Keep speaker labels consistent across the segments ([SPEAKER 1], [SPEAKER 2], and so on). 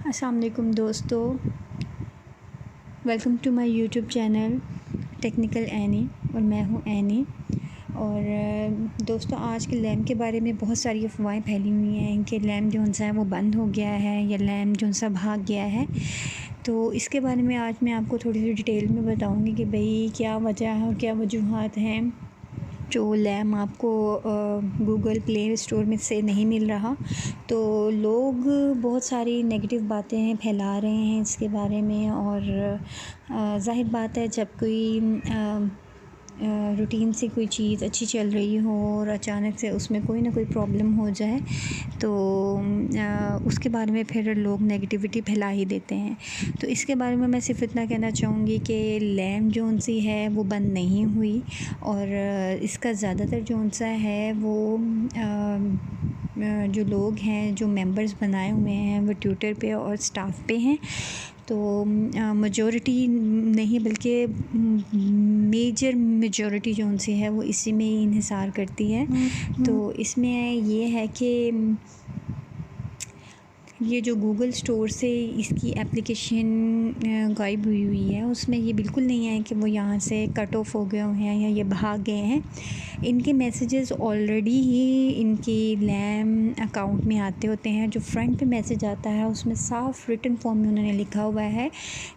[SPEAKER 1] अस्सलाम वालेकुम दोस्तों, welcome to my YouTube channel technical एनी और मैं हूँ एनी। और दोस्तों, आज के लैम्प के बारे में बहुत सारी अफवाहें फैली हुई हैं कि लैम्प जो सा है वो बंद हो गया है या लैम्प जो सा भाग गया है। तो इसके बारे में आज मैं आपको थोड़ी सी डिटेल में बताऊँगी कि भाई क्या वजह है और क्या वजूहात हैं जो लैम्प आपको गूगल प्ले स्टोर में से नहीं मिल रहा। तो लोग बहुत सारी नेगेटिव बातें फैला रहे हैं इसके बारे में, और ज़ाहिर बात है जब कोई रूटीन से कोई चीज़ अच्छी चल रही हो और अचानक से उसमें कोई ना कोई प्रॉब्लम हो जाए तो उसके बारे में फिर लोग नेगेटिविटी फैला ही देते हैं। तो इसके बारे में मैं सिर्फ इतना कहना चाहूँगी कि लैम्प जोन सी है वो बंद नहीं हुई, और इसका ज़्यादातर जोन सा है वो जो लोग हैं, जो मेंबर्स बनाए हुए हैं वो ट्विटर पे और स्टाफ पे हैं। तो मेजॉरिटी नहीं बल्कि मेजर मेजॉरिटी जो उनसे है वो इसी में ही इन्हिसार करती है। तो इसमें ये है कि ये जो गूगल स्टोर से इसकी एप्लीकेशन गायब हुई है, उसमें ये बिल्कुल नहीं है कि वो यहाँ से कट ऑफ हो गए हैं या ये भाग गए हैं। इनके मैसेजेस ऑलरेडी ही इनकी लैम्प अकाउंट में आते होते हैं। जो फ्रंट पे मैसेज आता है उसमें साफ रिटन फॉर्म में उन्होंने लिखा हुआ है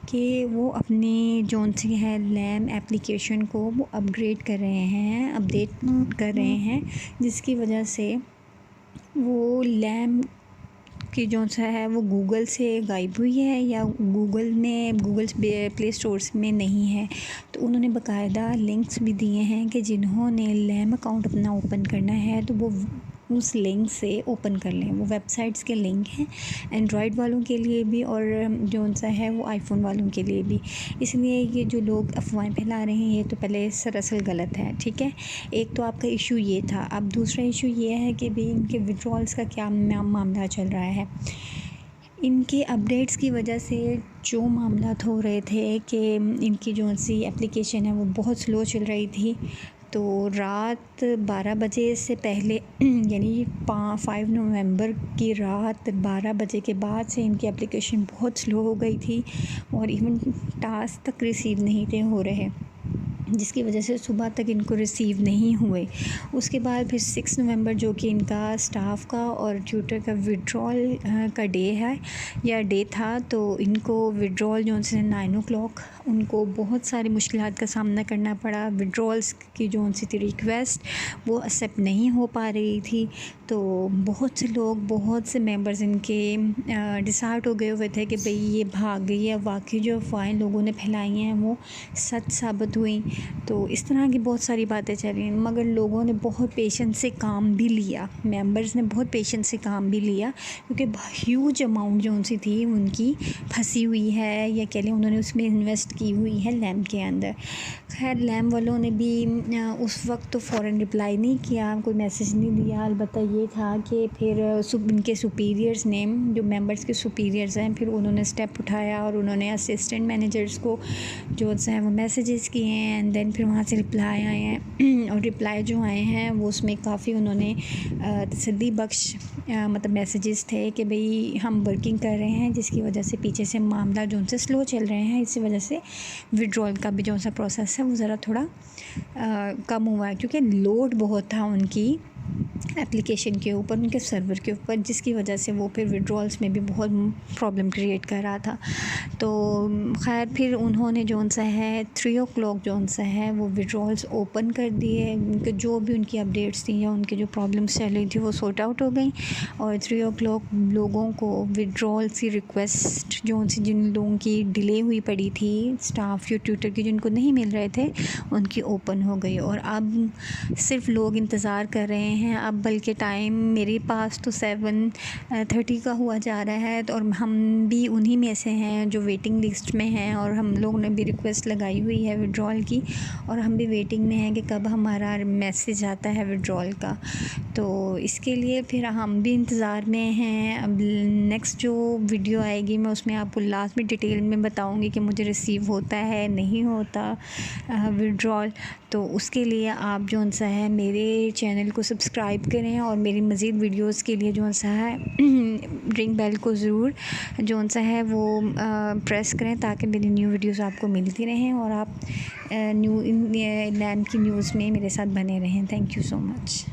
[SPEAKER 1] कि वो अपनी जोन सी है लैम्प एप्लीकेशन को वो अपग्रेड कर रहे हैं, अपडेट कर रहे हैं, जिसकी वजह से वो लैम्प कि जो सा है वो गूगल से गायब हुई है या गूगल प्ले स्टोर्स में नहीं है। तो उन्होंने बाकायदा लिंक्स भी दिए हैं कि जिन्होंने लैम्प अकाउंट अपना ओपन करना है तो वो उस लिंक से ओपन कर लें। वो वेबसाइट्स के लिंक हैं एंड्रॉयड वालों के लिए भी और जो सा है वो आईफोन वालों के लिए भी। इसलिए ये जो लोग अफवाहें फैला रहे हैं ये तो पहले सरासर गलत है, ठीक है। एक तो आपका इशू ये था। अब दूसरा इशू ये है कि भाई इनके विड्रॉल्स का क्या मामला चल रहा है। इनके अपडेट्स की वजह से जो मामला हो रहे थे कि इनकी जो सी एप्लीकेशन है वो बहुत स्लो चल रही थी। तो रात 12 बजे से पहले यानी 5 नवंबर की रात 12 बजे के बाद से इनकी एप्लीकेशन बहुत स्लो हो गई थी और इवन टास्क तक रिसीव नहीं थे हो रहे, जिसकी वजह से सुबह तक इनको रिसीव नहीं हुए। उसके बाद फिर 6 नवंबर जो कि इनका स्टाफ का और ट्विटर का विड्रॉल का डे है या डे था, तो इनको विड्रॉल जो से 9 o'clock उनको बहुत सारी मुश्किलात का सामना करना पड़ा। विड्रॉल्स की जो उनसी थी रिक्वेस्ट वो एक्सेप्ट नहीं हो पा रही थी। तो बहुत से लोग, बहुत से मेंबर्स इनके डिसाइड हो गए हुए थे कि भाई ये भाग गई है। वाकई जो अफवाहें लोगों ने फैलाई हैं वो सच साबित हुई। तो इस तरह की बहुत सारी बातें चली, मगर लोगों ने बहुत पेशेंस से काम भी लिया, मेंबर्स ने बहुत पेशेंस से काम भी लिया, क्योंकि ह्यूज अमाउंट जो उनसी थी उनकी फंसी हुई है या कह लें उन्होंने उसमें इन्वेस्ट की हुई है लैम्प के अंदर। खैर लैम्प वालों ने भी उस वक्त तो फ़ौरन रिप्लाई नहीं किया, कोई मैसेज नहीं दिया। अलबत्ता ये था कि फिर इनके सुपीरियर्स ने, जो मेंबर्स के सुपीरियर्स हैं, फिर उन्होंने स्टेप उठाया और उन्होंने असिस्टेंट मैनेजर्स को जो है वो मैसेजेस किए हैं एंड देन फिर वहाँ से रिप्लाई आए हैं। और रिप्लाई जो आए हैं वो उसमें काफ़ी उन्होंने तसल्ली बख्श मतलब मैसेजेस थे कि भाई हम वर्किंग कर रहे हैं, जिसकी वजह से पीछे से मामला जो उनसे स्लो चल रहे हैं, इसी वजह से विड्रॉल का भी जो सा प्रोसेस है वो ज़रा थोड़ा कम हुआ है, क्योंकि लोड बहुत था उनकी एप्लीकेशन के ऊपर, उनके सर्वर के ऊपर, जिसकी वजह से वो फिर विड्रॉल्स में भी बहुत प्रॉब्लम क्रिएट कर रहा था। तो खैर फिर उन्होंने जो सा है 3 o'clock जो सा है वो विड्रॉल्स ओपन कर दिए। उनके जो भी उनकी अपडेट्स थी या उनकी जो प्रॉब्लम्स चल रही थी वो सॉर्ट आउट हो गई, और 3 o'clock लोगों को विड्रॉल्स की रिक्वेस्ट जो सी जिन लोगों की डिले हुई पड़ी थी, स्टाफ या ट्विटर की जिनको नहीं मिल रहे थे, उनकी ओपन हो गई। और अब सिर्फ लोग इंतज़ार कर रहे हैं। अब बल्कि टाइम मेरे पास तो 7:30 का हुआ जा रहा है, तो और हम भी उन्हीं में से हैं जो वेटिंग लिस्ट में हैं, और हम लोगों ने भी रिक्वेस्ट लगाई हुई है विड्रॉल की, और हम भी वेटिंग में हैं कि कब हमारा मैसेज आता है विड्रॉल का। तो इसके लिए फिर हम भी इंतज़ार में हैं। अब नेक्स्ट जो वीडियो आएगी मैं उसमें आपको लास्ट में डिटेल में बताऊंगी कि मुझे रिसीव होता है नहीं होता विड्रॉल। तो उसके लिए आप जो सा है मेरे चैनल को सब्सक्राइब करें और मेरी मज़ीद वीडियोस के लिए जो सा है रिंग बेल को ज़रूर जो सा है वो प्रेस करें ताकि मेरी न्यू वीडियोस आपको मिलती रहें और आप न्यू लैंड की न्यूज़ में मेरे साथ बने रहें। Thank you so much.